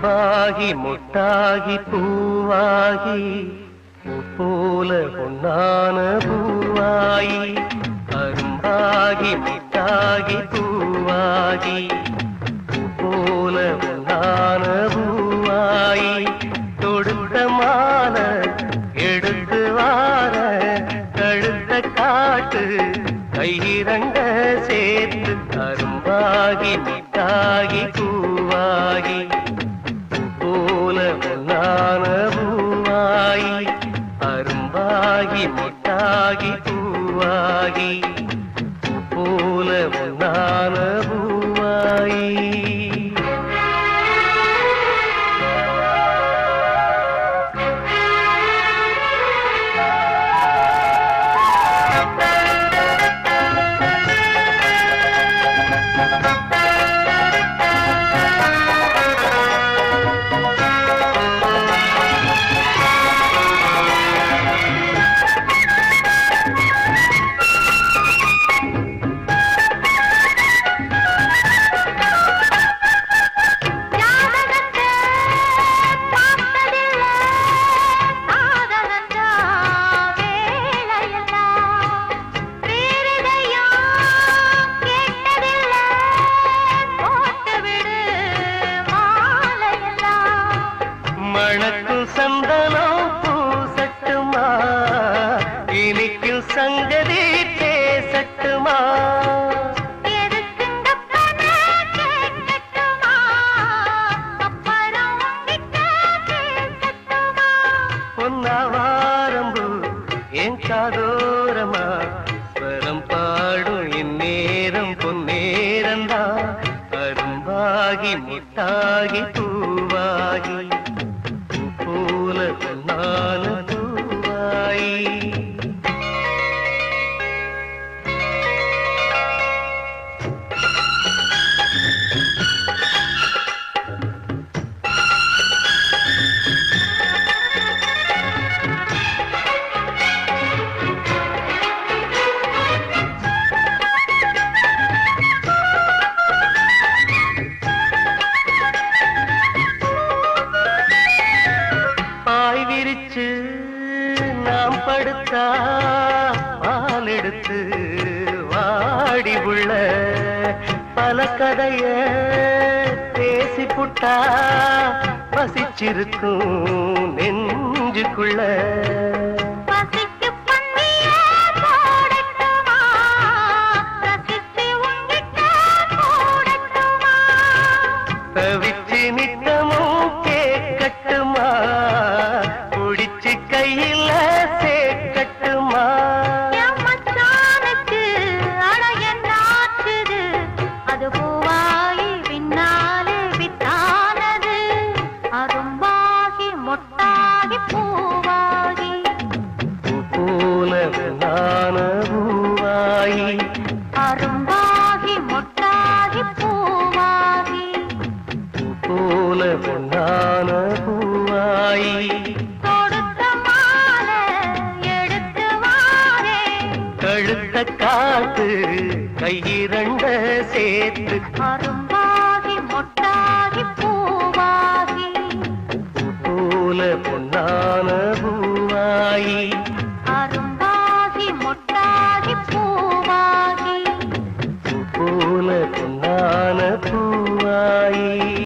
அரும்பாகி முட்டாகி பூவாகி போல பொன்னான பூவாயி அரும்பாகி முட்டாகி பூவாகி போல பொன்னான பூவாயி தொடுத்த மால எடுத்து வார கழுத்த காட்டு கையிரண்ட சேர்த்து அரும்பாகி முட்டாகி பூவாகி போல பொன்னான பூவாயி அரும்பாகி முட்டாகி பூவாகி போல பொன்னான பூவாயி மணக்கும் சந்தனம் பூசட்டுமா இனிக்கும் சங்கதி பேசட்டுமா பொன்னாவாரம்பு என் காதோரமா ஸ்வரம் பாடும் இந்நேரம் பொன்னேரந்தா அரும்பாகி முட்டாகி பூவாகி போல பொன்னான பூவாயி விரிச்சு நாம் படுத்தா பால் எடுத்து வாடி உள்ள பல கதைய பேசி புட்டா பசிச்சிருக்கும் நெஞ்சுக்குள்ள தவிச்சு நித்தமும் கேட்கட்டுமா குடிச்சு கையில சேர்க்கட்டுமா அது பூவாயி பின்னாலே வித்தானது அரும்பாகி மொட்டாகி பூவாகி போல நான பூவாயி அரும்பாகி மொட்டாகி பூவாகி போல பொன்னான பூவாயி தொடுத்த மாலை எடுத்து வாரே கழுத்த காத்து கையிரண்ட சேர்த்து அரும்பாகி மொட்டாகி பூவாகி போல பொன்னான பூவாயி